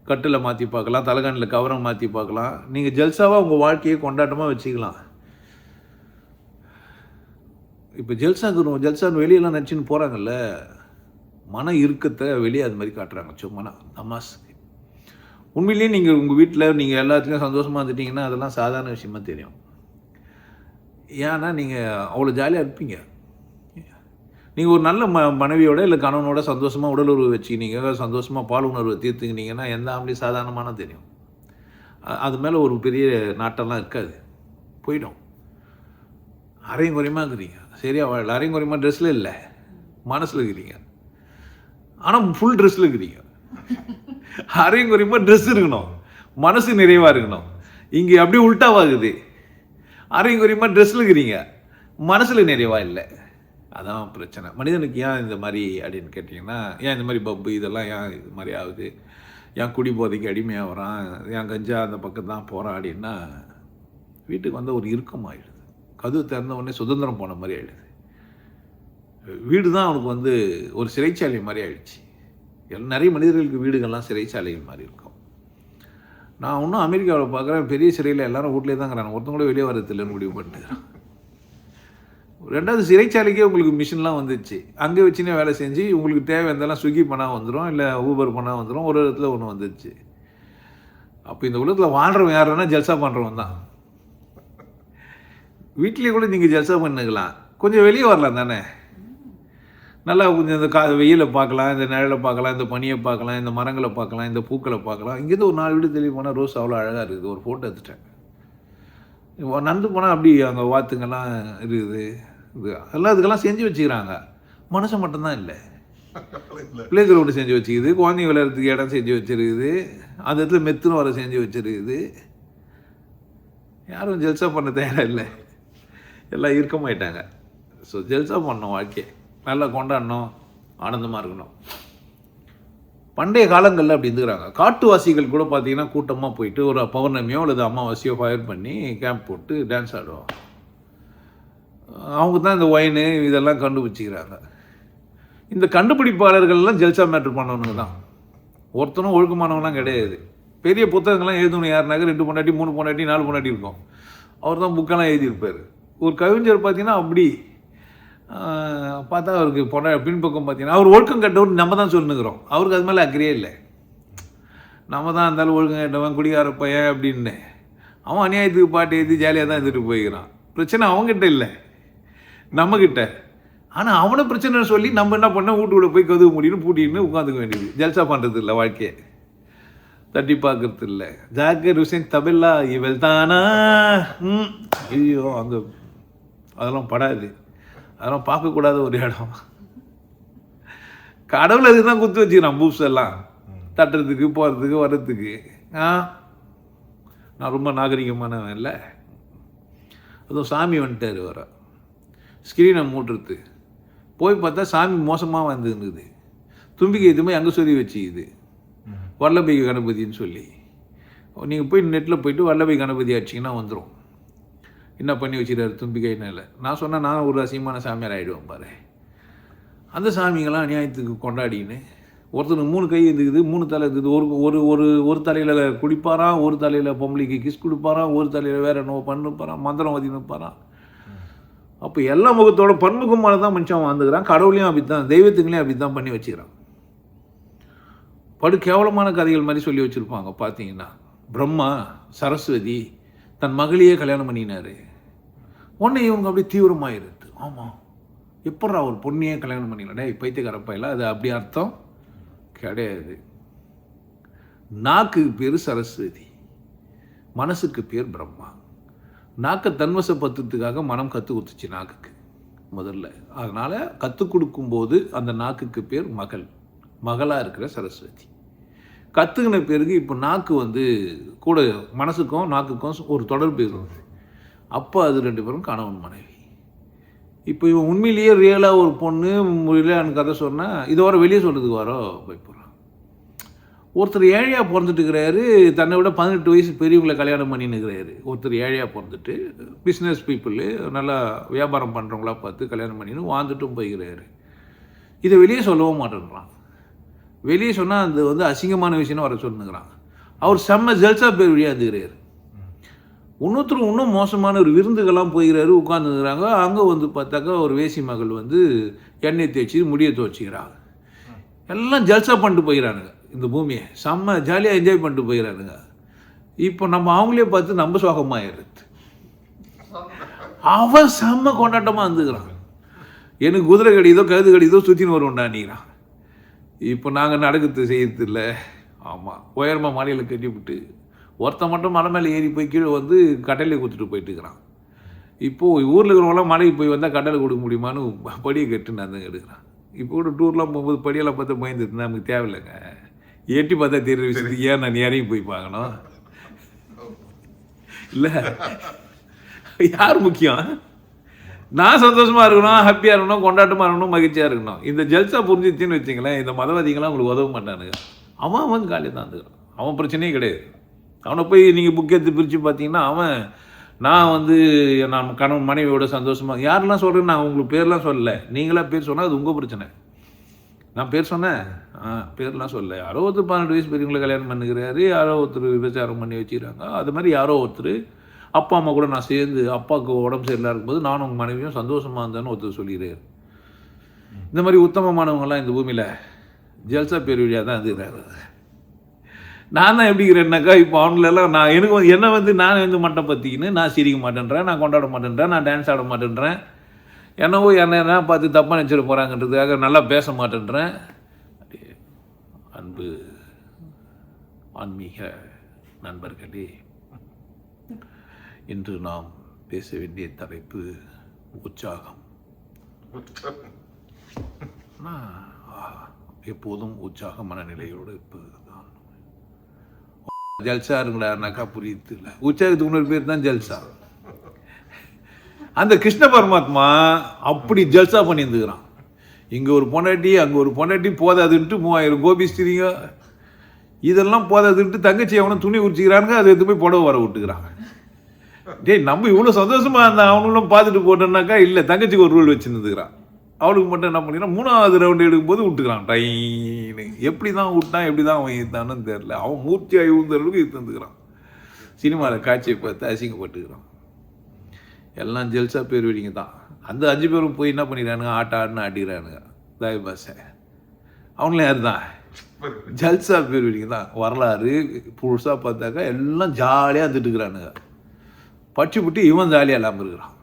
Speaker 1: கட்டில் மாற்றி பார்க்கலாம், தலைகாணியில் கவரை மாற்றி பார்க்கலாம். நீங்கள் ஜல்சாவாக உங்கள் வாழ்க்கையை கொண்டாட்டமாக வச்சுக்கலாம். இப்போ ஜல்சான்னு வெளியெல்லாம் நினச்சின்னு போகிறாங்கல்ல, மன இறுக்கத்தை வெளியே அது மாதிரி காட்டுறாங்க சும்மா தமாஸுக்கு. உண்மையிலேயே நீங்கள் உங்கள் வீட்டில் நீங்கள் எல்லாத்துலேயும் சந்தோஷமாக இருந்துட்டீங்கன்னா அதெல்லாம் சாதாரண விஷயமா தெரியும். ஏன்னா நீங்கள் அவ்வளோ ஜாலியாக இருப்பீங்க. நீங்கள் ஒரு நல்ல மனைவியோட இல்லை கணவனோட சந்தோஷமாக உடல் உறவு வச்சுக்கினீங்க, சந்தோஷமாக பால் உணர்வை தீர்த்துக்கினீங்கன்னா எந்த ஆம்பளையும் சாதாரணமான தெரியும். அது மேலே ஒரு பெரிய நாட்டெல்லாம் இருக்காது, போயிடும். அரையும் குறையமாக இருக்கிறீங்க, சரியா வாழல. அரையும் குறையமாக ட்ரெஸ்ஸில் இல்லை, மனசில் இருக்கிறீங்க. ஆனால் ஃபுல் ட்ரெஸ்ஸில் இருக்கிறீங்க. அரையும் குறையமாக ட்ரெஸ் இருக்கணும், மனசு நிறைவாக இருக்கணும். இங்கே அப்படியே உல்ட்டாவாகுது. அரையும் குறையமாக ட்ரெஸ்ஸில் இருக்கிறீங்க, மனசில் நிறைவாக இல்லை. அதான் பிரச்சனை. மனிதனுக்கு ஏன் இந்த மாதிரி அப்படின்னு கேட்டிங்கன்னா, ஏன் இந்த மாதிரி பப்பு இதெல்லாம் ஏன் இது மாதிரி ஆகுது, ஏன் குடி போதைக்கு அடிமையாக வரான், ஏன் கஞ்சா அந்த பக்கம் தான் போகிறான் அப்படின்னா, வீட்டுக்கு வந்து ஒரு இறுக்கம் ஆகிடுது. கதவு திறந்த உடனே சுதந்திரம் போன மாதிரி ஆகிடுது. வீடு தான் அவனுக்கு வந்து ஒரு சிறைச்சாலை மாதிரி ஆகிடுச்சு. நிறைய மனிதர்களுக்கு வீடுகள்லாம் சிறைச்சாலைகள் மாதிரி இருக்கும். நான் இன்னும் அமெரிக்காவில் பார்க்குறேன், பெரிய சிறையில் எல்லாரும் வீட்டிலே தான் இருக்கிறாங்க, ஒருத்தவங்க கூட வெளியே வரதில்லைன்னு முடிவு பண்ணிட்டுருக்கான். ரெண்டாவது சிறைச்சாலைக்கே உங்களுக்கு மிஷின்லாம் வந்துச்சு. அங்கே வச்சுனே வேலை செஞ்சு உங்களுக்கு தேவை இருந்தாலும் ஸ்விக்கி பண்ணால் வந்துடும், இல்லை ஊபர் பண்ணால் வந்துடும். ஒரு இடத்துல ஒன்று வந்துடுச்சு. அப்போ இந்த உலகத்தில் வாழ்கிறவன் யாருன்னா ஜல்சா பண்ணுறவன் தான். வீட்டிலே கூட நீங்கள் ஜல்சா பண்ணிக்கலாம், கொஞ்சம் வெளியே வரலாம் தானே. நல்லா கொஞ்சம் இந்த வெயிலை பார்க்கலாம், இந்த நிழலை பார்க்கலாம், இந்த பனியை பார்க்கலாம், இந்த மரங்களை பார்க்கலாம், இந்த பூக்களை பார்க்கலாம். இங்கேருந்து ஒரு 4 வீடு தெளிவு போனால் ரோஸ் அவ்வளோ அழகாக இருக்குது. ஒரு ஃபோட்டோ எடுத்துட்டேன். நடந்து போனால் அப்படி அங்கே வாத்துங்கெல்லாம் இருக்குது. அதெல்லாம் இதுக்கெல்லாம் செஞ்சு வச்சுக்கிறாங்க. மனுஷன் மட்டும்தான் இல்லை. பிளே கிரவுண்டு செஞ்சு வச்சுக்குது, குழந்தைங்க விளையாடுறதுக்கு இடம் செஞ்சு வச்சுருக்குது, அந்த இடத்துல மெத்துன்னு வர செஞ்சு வச்சுருக்குது. யாரும் ஜல்சா பண்ண தயாராக இல்லை, எல்லாம் இறுக்கமாயிட்டாங்க. ஸோ ஜல்சா பண்ணணும், வாழ்க்கை நல்லா கொண்டாடணும், ஆனந்தமாக இருக்கணும். பண்டைய காலங்களில் அப்படி இருந்துக்கிறாங்க. காட்டுவாசிகள் கூட பார்த்தீங்கன்னா கூட்டமாக போயிட்டு ஒரு பௌர்ணமியோ அல்லது அமாவாசையோ ஃபயர் பண்ணி கேம்ப் போட்டு டான்ஸ் ஆடுவாங்க. அவங்க தான் இந்த ஒயினு இதெல்லாம் கண்டுபிடிச்சிக்கிறாங்க. இந்த கண்டுபிடிப்பாளர்கள்லாம் ஜல்சா மேட்ரு பண்ணவனுங்க தான். ஒருத்தனும் ஒழுக்கமானவங்களாம் கிடையாது. பெரிய புத்தகங்கள்லாம் எழுதணும் யாருனாக்க 2 பொண்டாட்டி 3 பொண்டாட்டி 4 பொண்டாட்டி இருக்கும். அவர் தான் புக்கெல்லாம் எழுதியிருப்பார். ஒரு கவிஞர் பார்த்தீங்கன்னா அப்படி பார்த்தா அவருக்கு பின்பக்கம் பார்த்தீங்கன்னா அவர் ஒழுக்கம் கட்டவர் நம்ம தான் சொல்லுங்கிறோம். அவருக்கு அது மேலே அக்கறையே இல்லை. நம்ம தான் இருந்தாலும் ஒழுக்கம் கட்டவன் குடிகார பையன் அப்படின்னு அவன் அநியாயத்துக்கு பாட்டு எழுதி ஜாலியாக தான் இருந்துட்டு போய்க்கிறான். பிரச்சனை அவங்ககிட்ட இல்லை, நம்மக்கிட்ட. ஆனால் அவனை பிரச்சனை சொல்லி நம்ம என்ன பண்ண வீட்டுக்குள்ளே போய் கதவு முடின்னு பூட்டின்னு உட்காந்துக்க வேண்டியது. ஜல்சா பண்ணுறது இல்லை, வாழ்க்கையை தட்டி பார்க்கறது இல்லை. ஜாக்கர் ஹுசேன் தபெல்லா இவள் தானா, ஐயோ அங்கே அதெல்லாம் படாது, அதெல்லாம் பார்க்கக்கூடாத ஒரு இடம். கடவுள் அதுக்கு தான் குத்து வச்சுக்கிறான் பூப்ஸ் எல்லாம் தட்டுறதுக்கு போகிறதுக்கு வர்றதுக்கு. நான் ரொம்ப நாகரிகமானவன் இல்லை. அதுவும் சாமி வந்துட்டார் வர ஸ்க்ரீனை மூட்டுறது. போய் பார்த்தா சாமி மோசமாக வந்துருந்தது. தும்பிக்கை எதுவுமே அங்கே சொல்லி வச்சுக்குது, வல்லபை கணபதின்னு சொல்லி. நீங்கள் போய் நெட்டில் போய்ட்டு வல்லபை கணபதி ஆச்சிங்கன்னா வந்துடும். என்ன பண்ணி வச்சுக்கிறாரு தும்பிக்கைனால. நான் சொன்னேன் நான் ஒரு அசிங்கமான சாமியார் ஆகிடுவேன் பாரு. அந்த சாமிங்கெல்லாம் அநியாயத்துக்கு கொண்டாடின்னு ஒருத்தனுக்கு 3 கை இருந்துக்குது, 3 தலை இருக்குது. ஒரு தலையில் குடிப்பாரான், ஒரு தலையில் பொம்பளைக்கு கிஸ் கொடுப்பாரான், ஒரு தலையில் வேறு என்னவோ பண்ணுப்பாரான், மந்திரம் வதி நிற்பாரான். அப்போ எல்லா முகத்தோட பன்முகமான தான் மனுஷன் வாழ்ந்துக்கிறான். கடவுளையும் அப்படி தான், தெய்வத்துங்களையும் அப்படி தான் பண்ணி வச்சுக்கிறான். படு கேவலமான கதைகள் மாதிரி சொல்லி வச்சுருப்பாங்க. பார்த்தீங்கன்னா பிரம்மா சரஸ்வதி தன் மகளையே கல்யாணம் பண்ணினார். உடனே இவங்க அப்படி தீவிரமாகிருது. ஆமாம், எப்பட்றா ஒரு பொண்ணையே கல்யாணம் பண்ணிக்கலடே பைத்தியக்காரப்பையில், அது அப்படி அர்த்தம் கிடையாது. நாக்குக்கு பேர் சரஸ்வதி, மனசுக்கு பேர் பிரம்மா. நாக்கை தன்வசப்படுத்துறதுக்காக மனம் கற்று கொடுத்துச்சு நாக்குக்கு. முதல்ல. அதனால் கற்றுக் கொடுக்கும்போது அந்த நாக்குக்கு பேர் மகளாக இருக்கிற சரஸ்வதி. கற்றுக்கின பிறகு இப்போ நாக்கு வந்து கூட மனசுக்கும் நாக்குக்கும் ஒரு தொடர்பு இருக்குது. அப்போ அது 2 பேரும் கணவன் மனைவி. இப்போ இவன் உண்மையிலேயே ரியலாக ஒரு பொண்ணு ரியலான கதை சொன்னால் இதை வர வெளியே சொல்கிறதுக்கு வர பயப்படுறான். ஒருத்தர் ஏழையாக பிறந்துட்டு இருக்கிறாரு, தன்னை விட 18 வயசு பெரியவங்களை கல்யாணம் பண்ணின்னு இருக்கிறாரு. ஒருத்தர் ஏழையாக பிறந்துட்டு பிஸ்னஸ் பீப்புளு நல்லா வியாபாரம் பண்ணுறவங்களா பார்த்து கல்யாணம் பண்ணின்னு வாழ்ந்துட்டும் போய்கிறாரு. இதை வெளியே சொல்லவும் மாட்டேன்றான். வெளியே சொன்னால் அது வந்து அசிங்கமான விஷயம்னு வர சொல்லுங்கிறான். அவர் செம்ம ஜல்சா பேர் வழியாக இருந்துக்கிறாரு. இன்னொருத்தர் இன்னும் மோசமான ஒரு விருந்துக்கெல்லாம் போய்கிறாரு, உட்காந்துக்கிறாங்க. அங்கே வந்து பார்த்தாக்கா ஒரு வேசி மகள் வந்து எண்ணெய் தேய்ச்சி முடியை துவச்சிக்கிறாங்க. எல்லாம் ஜல்சா பண்ணிட்டு போயிடறானுங்க. இந்த பூமியை செம்ம ஜாலியாக என்ஜாய் பண்ணிட்டு போயிடறானுங்க. இப்போ நம்ம அவங்களே பார்த்து நம்ம சோகமாகிடுது. அவன் செம்ம கொண்டாட்டமாக இருந்துக்கிறான். எனக்கு குதிரை கடிதோ கழுது கடிதோ சுற்றின்னு வருவோண்டான்னிக்கிறான். இப்போ நாங்கள் நடக்கிறது செய்யறது இல்லை. ஆமாம், உயரமாக மலையில் கட்டிவிட்டு ஒருத்தன் மட்டும் மலை மேலே ஏறி போய் கீழே வந்து கட்டளை கொடுத்துட்டு போயிட்டு இருக்கிறான். இப்போது ஊரில் இருக்கிறவங்களாம் மலைக்கு போய் வந்தால் கட்டளை கொடுக்க முடியுமான்னு படியை கட்டு நான் தான் எடுக்கிறான். இப்போ கூட டூர்லாம் போகும்போது படியெல்லாம் பார்த்தா பயந்துட்டு நமக்கு தேவையில்லைங்க, எட்டி பார்த்தா தெரியுற விஷயத்துக்கு ஏன் நான் இறங்கி போய் பார்க்கணும்? இல்லை, யார் முக்கியம்? நான் சந்தோஷமாக இருக்கணும், ஹாப்பியாக இருக்கணும், கொண்டாட்டமாக இருக்கணும், மகிழ்ச்சியாக இருக்கணும். இந்த ஜல்சா புரிஞ்சிச்சுன்னு வச்சிங்களேன், இந்த மதவாதிகள்லாம் உங்களுக்கு உதவ மாட்டானுங்க. அவன் வந்து காலையில் தான் இருந்துக்கிறான். அவன் பிரச்சனையே கிடையாது. அவனை போய் நீங்கள் புக் எடுத்து பிரித்து பார்த்தீங்கன்னா நான் வந்து நான் கணவன் மனைவியோட சந்தோஷமாக யாரெல்லாம் சொல்கிறேன்னு நான் உங்களுக்கு பேர்லாம் சொல்லலை. நீங்களாக பேர் சொன்னால் அது உங்கள் பிரச்சனை. நான் பேர் சொன்னேன், பேர்லாம் சொல்லலை. யாரோ ஒருத்தர் 12 வயசு பெரியவங்களை கல்யாணம் பண்ணுகிறாரு, யாரோ ஒருத்தர் விபச்சாரம் பண்ணி வச்சுக்கிறாங்க. அது மாதிரி யாரோ ஒருத்தர் அப்பா அம்மா கூட நான் சேர்ந்து அப்பாவுக்கு உடம்பு சரியில்லாத இருக்கும்போது நானும் உங்கள் மனைவியும் சந்தோஷமாக இருந்தேன்னு ஒருத்தர் சொல்லிடுறாரு. இந்த மாதிரி உத்தமமானவங்களாம் இந்த பூமியில் ஜல்சா பேர் வழியாக தான் இருந்துக்கிறாரு. நான் தான் எப்படிங்கிறேன்னாக்கா இப்போ அவங்களெல்லாம் நான் எனக்கு என்னை வந்து நான் வந்து மட்டம் பற்றிக்கின்னு நான் சிரிக்க மாட்டேன்றேன், நான் கொண்டாட மாட்டேன்றேன், நான் டான்ஸ் ஆட மாட்டேன்றேன், என்னவோ என்ன பார்த்து தப்பாக நினச்சிட போகிறாங்கன்றதுக்காக நல்லா பேச மாட்டேன்றேன். அன்பு ஆன்மீக நண்பர்களே, இன்று நாம் பேச வேண்டிய தலைப்பு உற்சாகம். எப்போதும் உற்சாக மனநிலையோடு இருப்பது தான் ஜல்சா இருங்களாருனாக்கா புரியுது இல்லை. உற்சாகத்துக்கு இன்னொரு பேர் தான் ஜல்சா. அந்த கிருஷ்ண பரமாத்மா அப்படி ஜல்சா பண்ணியிருந்துக்கிறான். இங்கே ஒரு பொண்டாட்டி அங்கே ஒரு பொண்டாட்டி போதாதுன்ட்டு 3000 கோபிஸ்திரிங்க. இதெல்லாம் போதாதுன்ட்டு தங்கச்சி அவனும் துணி உரிச்சிக்கிறாங்க, அதை எடுத்து போய் புடவை வர விட்டுக்கிறாங்க. டேய், நம்ம இவ்வளோ சந்தோஷமாக இருந்தால் அவனும் பார்த்துட்டு போட்டோன்னாக்கா இல்லை, தங்கச்சிக்கு ஒரு ரூல் வச்சுருந்துக்கிறான். அவளுக்கு மட்டும் என்ன பண்ணிக்கிறான், 3வது ரவுண்டு எடுக்கும்போது விட்டுக்கிறான். டைன்னு எப்படி தான் விட்டான், எப்படி தான் அவன் இருந்தான்னு தெரில. அவன் மூர்த்தியாக இருந்த அளவுக்கு இருந்துக்கிறான். சினிமாவில் காட்சியை பார்த்து அசிங்கப்பட்டுக்கிறான். எல்லாம் ஜல்சா பேர் வெடிங்க தான். அந்த 5 பேரும் போய் என்ன பண்ணிக்கிறானுங்க, ஆட்டாடுன்னு ஆட்டிக்கிறானுங்க தாய் பாஷை. அவங்களும் யார் தான், ஜல்சா பேர் வெடிங்க தான். வரலாறு புதுசாக பார்த்தாக்கா எல்லாம் ஜாலியாக இருந்துட்டு இருக்கிறானுங்க. படிச்சு விட்டு இவன் ஜாலியாக இல்லாமல் இருக்கிறான்.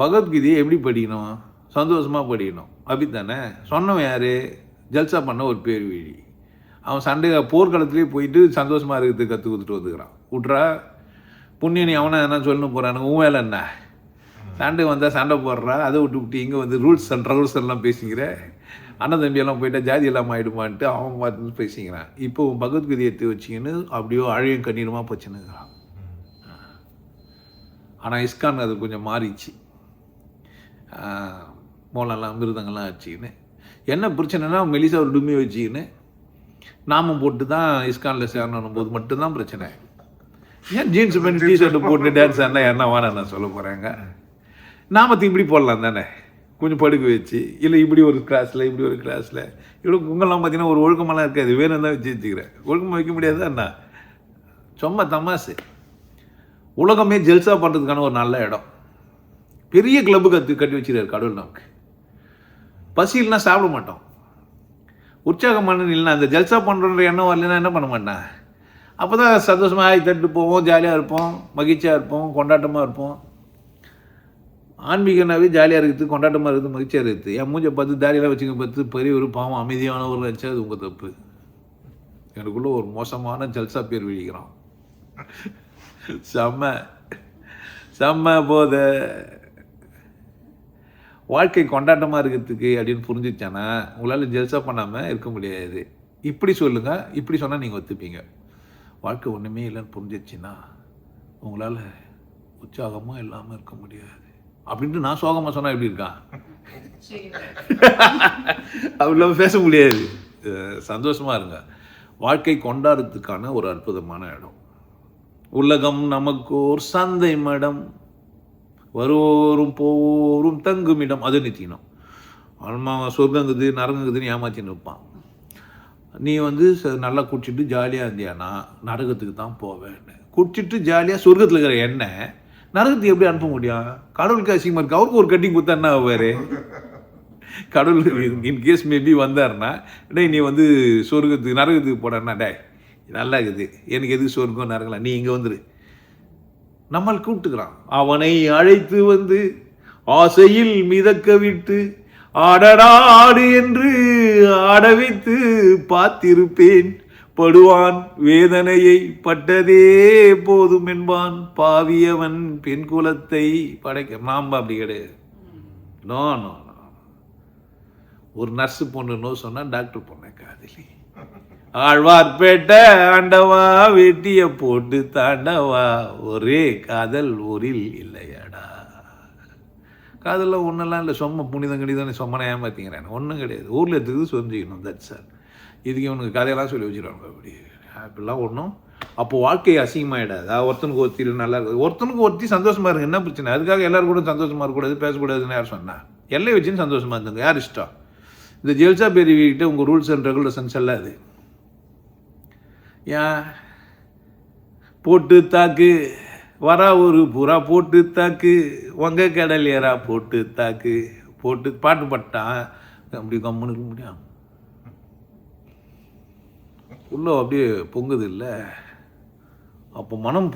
Speaker 1: பகவத்கீதையை எப்படி படிக்கணும், சந்தோஷமாக படிக்கணும், அப்படி தானே சொன்னவன் யார், ஜல்சா பண்ண ஒரு பேர் வீழி. அவன் சண்டை போர்க்களத்துலேயே போயிட்டு சந்தோஷமாக இருக்கிறதுக்கு கற்றுக் கொடுத்துட்டு வந்துக்கிறான். விட்றா புண்ணியனி அவனை என்ன சொல்லணும் போகிறானுங்க, உன் வேலை என்ன? சண்டை வந்தால் சண்டை போடுறா, அதை விட்டு இங்கே வந்து ரூல்ஸ் அண்ட் ரெகுல்ஸ் எல்லாம் பேசிக்கிற, அண்ணன் தம்பியெல்லாம் போயிட்டா ஜாதி எல்லாம் ஆகிடுமான்ட்டு அவன் பார்த்து பேசிக்கிறான். இப்போ பகவத்கீதையை எடுத்து வச்சிங்கன்னு அப்படியோ அழையும் கண்ணீரமாக போச்சுன்னுக்கிறான். ஆனால் இஸ்கான் அது கொஞ்சம் மாறிச்சு. மோளெல்லாம் மிருதங்கள்லாம் வச்சுக்கின்னு என்ன பிரச்சனைனா மெலிசா ஒரு டும்மி வச்சுக்கின்னு நாமம் போட்டு தான் இஸ்கானில் சேரணும் போது மட்டும்தான் பிரச்சனை. ஏன் ஜீன்ஸ் பேண்ட் டிஷர்ட்டு போட்டு டான்ஸ் ஆனால் என்ன வேணா நான் சொல்ல போகிறாங்க. நாமத்தை இப்படி போடலாம் தானே, கொஞ்சம் படுக்க வச்சு, இல்லை இப்படி ஒரு கிளாஸில் இப்படி ஒரு கிளாஸில். இவ்வளோ உங்கள்லாம் பார்த்தீங்கன்னா ஒரு ஒழுக்கமெல்லாம் இருக்காது, வேணும் தான் வச்சு வச்சுக்கிறேன். ஒழுக்கமாக வைக்க முடியாது அண்ணா, சும்மா தமாசு. உலகமே ஜல்சா பண்ணுறதுக்கான ஒரு நல்ல இடம். பெரிய கிளப்பு கட்டி வச்சுருக்காரு கடவுள் நமக்கு. பசி இல்லைனா சாப்பிட மாட்டோம், உற்சாகம் பண்ணணும் இல்லைன்னா அந்த ஜல்சா பண்ணுற எண்ணம் வரலைன்னா என்ன பண்ண மாட்டேன். அப்போ தான் சந்தோஷமாக ஆகி தட்டு போவோம், ஜாலியாக இருப்போம், மகிழ்ச்சியாக இருப்போம், கொண்டாட்டமாக இருப்போம். ஆன்மீகனாவே ஜாலியாக இருக்குது, கொண்டாட்டமாக இருக்குது, மகிழ்ச்சியாக இருக்குது. என் மூஞ்சை பார்த்து தாடியெல்லாம் வச்சுக்க பார்த்து பெரிய ஒரு பாவம் அமைதியான ஒரு வச்சா அது உங்கள் தப்பு. எனக்குள்ளே ஒரு மோசமான ஜல்சா பேர் விழிக்கிறான். செம்ம போத வாழ்க்கை கொண்டாட்டமாக இருக்கிறதுக்கு அப்படின்னு புரிஞ்சிச்சானா உங்களால் ஜெல்சா பண்ணாமல் இருக்க முடியாது. இப்படி சொல்லுங்கள், இப்படி சொன்னால் நீங்கள் ஒத்துப்பீங்க. வாழ்க்கை ஒன்றுமே இல்லைன்னு புரிஞ்சிச்சுன்னா உங்களால் உற்சாகமாக இல்லாமல் இருக்க முடியாது. அப்படின்ட்டு நான் சோகமாக சொன்னால் எப்படி இருக்கான்? அப்படிலாம் பேச முடியாது. சந்தோஷமாக இருங்க. வாழ்க்கை கொண்டாடுறதுக்கான ஒரு அற்புதமான இடம். உலகம் நமக்கு ஒரு சந்தை மடம், வருவோரும் போவோரும் தங்குமிடம். அது நிச்சயம். அவன் சொர்க்கங்குது நரங்குதுன்னு ஏமாற்றி நிற்பான். நீ நல்லா குடிச்சிட்டு ஜாலியாக இருந்தியானா நரகத்துக்கு தான் போவேன். குடிச்சிட்டு ஜாலியாக சொர்க்கத்தில் இருக்கிற எண்ணெய் நரகத்துக்கு எப்படி அனுப்ப முடியும்? கடவுளுக்கு அசிங்கமாக இருக்கு. அவருக்கு ஒரு கட்டிங் கொடுத்தா என்ன ஆவார்? கடவுள் இன்கேஸ் மேபி வந்தாருன்னா, டே நீ சொர்க்கத்துக்கு நரகத்துக்கு போடான்னா, டே நல்லா இருக்குது, எனக்கு எதுக்கு சொர்க்கம் நரகலாம், நீ இங்கே வந்துரு. நம்மளை கூப்பிட்டுக்கிறான். அவனை அழைத்து ஆசையில் மிதக்க விட்டு ஆடடாடு என்று ஆட வைத்து பார்த்திருப்பேன். படுவான் வேதனையை பட்டதே போதும் என்பான் பாவியவன் பெண் குலத்தை படைக்க. நாம் அப்படி கிடையாது. No no no. ஒரு நர்ஸு பொண்ணு நோ சொன்னா டாக்டர் பொண்ணு காதலி. ஆழ்வார்பேட்டை ஆண்டவா வெட்டிய போட்டு தாண்டவா ஒரே காதல் ஊரில் இல்லையாடா. காதலில் ஒன்றெல்லாம் இல்லை, சொம்ம புனிதம் கணிதம் சொம்மனை ஏமாத்திங்கிறேன். ஒன்றும் கிடையாது. ஊரில் எடுத்துக்கிது சொரிஞ்சிக்கணும். That sir. இதுக்கு இவனுக்கு கதையெல்லாம் சொல்லி வச்சுருவாங்க. அப்படி அப்படிலாம் ஒன்றும். அப்போ வாழ்க்கை அசிங்கமாகிடாது. ஒருத்தனுக்கு ஒருத்தி நல்லா இருக்குது, ஒருத்தனுக்கு ஒருத்தி சந்தோஷமாக இருக்குது. என்ன பிரச்சனை? அதுக்காக எல்லோரும் கூட சந்தோஷமாக இருக்கக்கூடாது, பேசக்கூடாதுன்னு யார் சொன்னா? எல்லை வச்சுன்னு சந்தோஷமாக இருந்துங்க. யார் இஷ்டம்? இந்த ஜெல்சா பேரிக்கிட்ட உங்கள் ரூல்ஸ் அண்ட் ரெகுலேஷன்ஸ் எல்லாம் அது ஏன் போட்டு தாக்கு வரா ஒரு புறா போட்டு தாக்கு உங்க கடல் ஏறா போட்டு தாக்கு போட்டு பாட்டு பட்டான். அப்படி கம்முன்னு இருக்க முடியும்? உள்ள அப்படியே பொங்குது இல்லை? அப்போ மனம்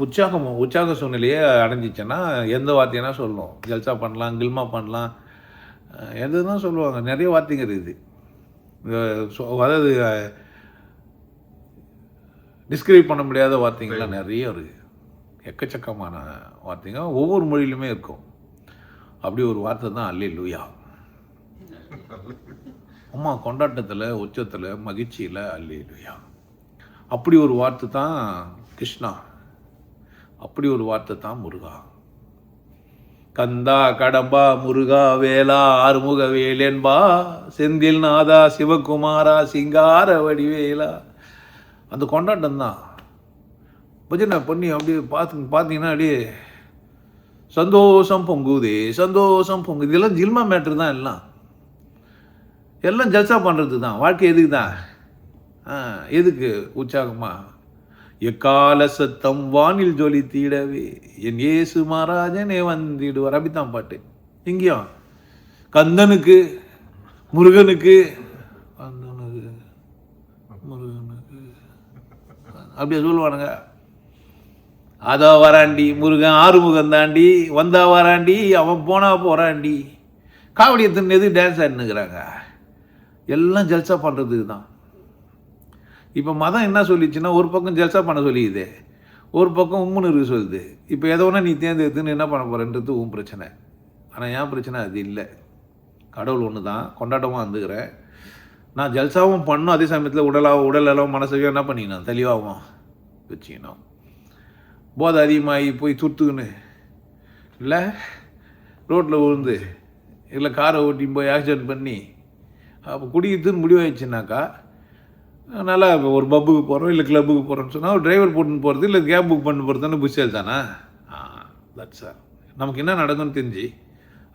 Speaker 1: உற்சாக சூழ்நிலையே அடைஞ்சிச்சுன்னா எந்த வார்த்தைனா சொல்லணும். ஜல்சா பண்ணலாம், கில்மா பண்ணலாம், எது தான் சொல்லுவாங்க. நிறைய வார்த்தைங்க இருக்குது. அதாவது டிஸ்கிரைப் பண்ண முடியாத வார்த்தைங்கள்லாம் நிறைய இருக்குது. எக்கச்சக்கமான வார்த்தைங்க ஒவ்வொரு மொழியிலுமே இருக்கும். அப்படி ஒரு வார்த்தை தான் அல்லேலூயா. அம்மா கொண்டாட்டத்தில், உச்சத்தில், மகிழ்ச்சியில் அல்லேலூயா. அப்படி ஒரு வார்த்தை தான் கிருஷ்ணா. அப்படி ஒரு வார்த்தை தான் முருகா. கந்தா கடம்பா முருகா வேலா ஆறுமுக வேலேன்பா செந்தில் நாதா சிவகுமாரா சிங்கார வடிவேலா. அந்த கொண்டாட்டம் தான். பஜனை பண்ணி அப்படியே பார்த்தீங்கன்னா அப்படியே சந்தோஷம் பொங்குதே, சந்தோஷம் பொங்குது. இதெல்லாம் ஜில்மா மேட்ரு தான். எல்லாம் ஜல்சா பண்ணுறது தான். வாழ்க்கை எதுக்கு தான்? எதுக்கு? உற்சாகமா எக்கால சத்தம் வானில் ஜொலி தீடவே என் இயேசு மகாராஜனே வந்திடுவார். அப்படித்தான் பாட்டு. இங்கேயும் கந்தனுக்கு முருகனுக்கு முருகனுக்கு அப்படியே சொல்லுவானுங்க. அதோ வராண்டி முருகன் ஆறுமுகம் தாண்டி வந்தா வராண்டி அவன் போனா போறாண்டி. காவடி எத்தனை எது டான்ஸ் ஆடினுக்கிறாங்க. எல்லாம் ஜல்சா பண்ணுறதுக்கு தான். இப்போ மதம் என்ன சொல்லிச்சுன்னா, ஒரு பக்கம் ஜல்சா பண்ண சொல்லிக்குது, ஒரு பக்கம் உம்முன்னு இருக்க சொல்லுது. இப்போ எதோ ஒன்று நீ தேர்ந்தெடுத்துன்னு என்ன பண்ண போகிறன்றது உன் பிரச்சனை. ஆனால் என் பிரச்சனை அது இல்லை. கடவுள் ஒன்று தான். கொண்டாட்டமாக வந்துக்கிறேன். நான் ஜல்சாவும் பண்ணணும், அதே சமயத்தில் உடலெல்லாம் மனசையும் என்ன பண்ணிக்கணும், தெளிவாகவும் வச்சுக்கணும். போதை அதிகமாகி போய் சுற்றுக்குன்னு இல்லை ரோட்டில் விழுந்து இல்லை காரை ஓட்டி போய் ஆக்சிடென்ட் பண்ணி அப்போ குடிக்கிறதுன்னு முடிவாயிடுச்சுனாக்கா, நல்லா ஒரு பப்புக்கு போகிறோம் இல்லை கிளப்புக்கு போகிறோன்னு சொன்னால் ஒரு டிரைவர் போட்டுன்னு போகிறது இல்லை கேப் புக் பண்ணி போகிறது தானே புஷ் தானே. That sir. நமக்கு என்ன நடக்கும்னு தெரிஞ்சு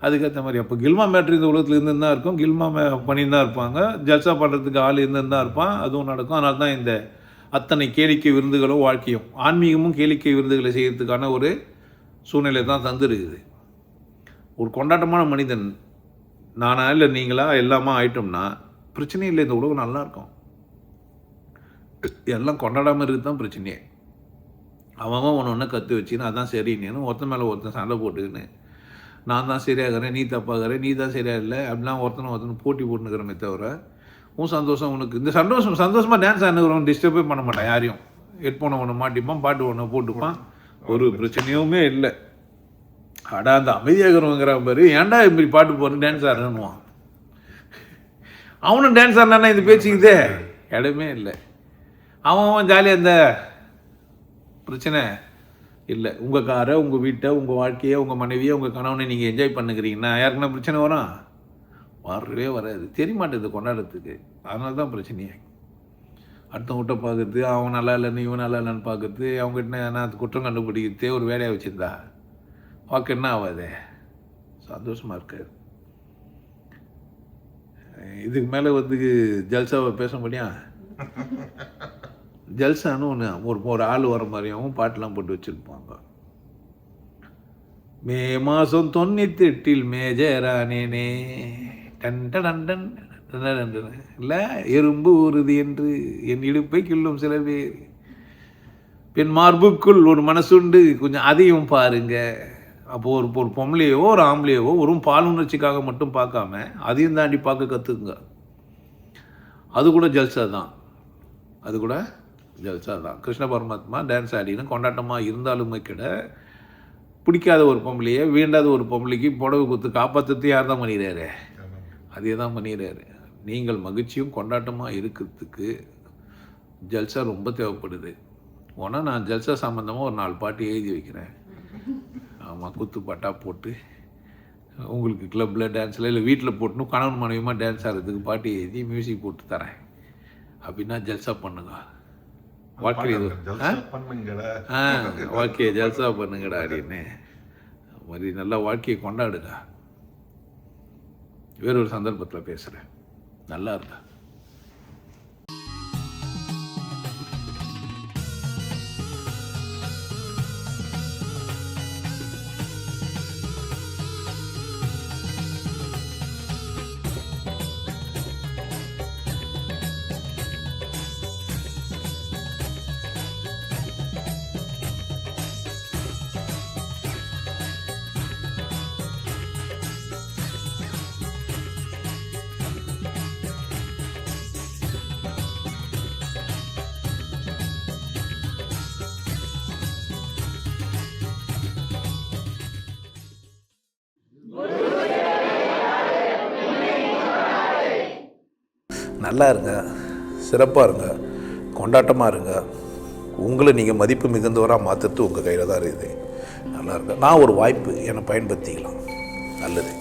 Speaker 1: அதுக்கேற்ற மாதிரி. அப்போ கில்மா மேட்ரு இந்த உலகத்தில் இருந்துன்னு தான் இருக்கும். கில்மா பண்ணின்னு தான் இருப்பாங்க. ஜல்சா பண்ணுறதுக்கு ஆள் இருந்துன்னு தான் இருப்பான். அதுவும் நடக்கும். அதனால தான் இந்த அத்தனை கேளிக்கை விருந்துகளும் வாழ்க்கையும் ஆன்மீகமும் கேளிக்கை விருந்துகளை செய்கிறதுக்கான ஒரு சூழ்நிலை தான் தந்துருக்குது. ஒரு கொண்டாட்டமான மனிதன் நானா இல்லை நீங்களா எல்லாமா ஆயிட்டோம்னா பிரச்சனையும் இல்லை. இந்த உலகம் நல்லாயிருக்கும். எல்லாம் கொண்டாடாமல் இருக்குது தான் பிரச்சனையே. அவன் ஒன்று கற்று வச்சுன்னு அதான் சரின்னு ஒருத்தன் மேலே ஒருத்தன் சண்டை போட்டுக்கின்னு நான் தான் சரியாகிறேன், நீ தப்பாகிறேன், நீ தான் சரியா இல்லை அப்படிலாம் ஒருத்தனை போட்டி போட்டுனுக்கிறமே தவிர உன் சந்தோஷம் உனக்கு. இந்த சந்தோஷமாக டான்ஸ் ஆனுக்கிறவன் டிஸ்டர்பே பண்ண மாட்டான் யாரையும். ஹெட்ஃபோனை ஒன்று மாட்டிப்பான், பாட்டு ஒன்று போட்டுப்பான், ஒரு பிரச்சனையுமே இல்லை. அடா அந்த அமைதியாகிறவங்கிற பாரு, ஏன்டா இப்படி பாட்டு போகிறேன் டான்ஸ் ஆடுறேன்னுவான். அவனும் டான்ஸ் ஆடினா இது பேச்சுக்குதே இடமே இல்லை. அவன் ஜாலியாக இந்த பிரச்சனை இல்லை. உங்கள் காரை, உங்கள் வீட்டை, உங்கள் வாழ்க்கையை, உங்கள் மனைவியை, உங்கள் கணவனை நீங்கள் என்ஜாய் பண்ணுக்கிறீங்கன்னா யாருக்குன்னா பிரச்சனை வரும்? வரவே வராது. தெரிய மாட்டேது கொண்டாடுறதுக்கு. அதனால தான் பிரச்சனையே. அடுத்தவங்கிட்ட பார்க்குறது, அவன் நல்லா இல்லைன்னு இவன் நல்லா இல்லைன்னு பார்க்குறது, அவங்ககிட்ட நான் குற்றம் கண்டுபிடிக்கிறதே ஒரு வேலையாக வச்சுருந்தா வாக்கு என்ன ஆகாது, சந்தோஷமாக இருக்காது. இதுக்கு மேலே ஜல்சாவை பேச முடியும்? ஜல்சான்னு ஒன்று ஒரு ஆள் வர மாதிரியும் பாட்டெலாம் போட்டு வச்சுருப்பாங்க. மே மாதம் 98 மேஜரானேனே டன் டன் டன் இல்லை எறும்பு ஊறுது என்று என் இடுப்பை கிள்ளும் சில பேர், பெண் மார்புக்குள் ஒரு மனசுண்டு, கொஞ்சம் அதையும் பாருங்க. அப்போது ஒரு பொம்பளையோ ஒரு ஆம்பளையோ ஒரு பாலுணர்ச்சிக்காக மட்டும் பார்க்காம அதையும் தாண்டி பார்க்க கற்றுக்குங்க. அது கூட ஜல்சா தான். அது கூட ஜல்சா தான். கிருஷ்ண பரமாத்மா டான்ஸ் ஆடின்னு கொண்டாட்டமாக இருந்தாலுமே கூட பிடிக்காத ஒரு பொம்பளையை, வேண்டாத ஒரு பொம்பளைக்கு புடவை குத்து காப்பாற்றுறது யார் தான் பண்ணிடுறாரு? அதே தான் பண்ணிடுறாரு. நீங்கள் மகிழ்ச்சியும் கொண்டாட்டமாக இருக்கிறதுக்கு ஜல்சா ரொம்ப தேவைப்படுது. ஒன்றா நான் ஜல்சா சம்மந்தமாக ஒரு 4 பாட்டு எழுதி வைக்கிறேன். ஆமாம், குத்து பாட்டாக போட்டு உங்களுக்கு கிளப்பில் டான்ஸில் இல்லை வீட்டில் போட்டுன்னு கணவன் மனைவியமாக டான்ஸ் ஆடுறதுக்கு பாட்டு எழுதி மியூசிக் போட்டு தரேன். அப்படின்னா ஜல்சா பண்ணுங்க. வாழ்க்கையில் வாழ்க்கையை ஜல்சா பண்ணுங்கடா அப்படின்னு மாதிரி நல்லா வாழ்க்கையை கொண்டாடுங்க. வேறொரு சந்தர்ப்பத்தில் பேசுகிறேன். நல்லா இருந்தா. நல்லா இருங்க, சிறப்பாக இருங்க, கொண்டாட்டமாக இருங்க. உங்களை நீங்கள் மதிப்பு மிகுந்தவராக மாற்றுறது உங்கள் கையில் தான் இருக்குது. நல்லா இருங்க. நான் ஒரு வாய்ப்பு என்னை பயன்படுத்திக்கலாம். நல்லது.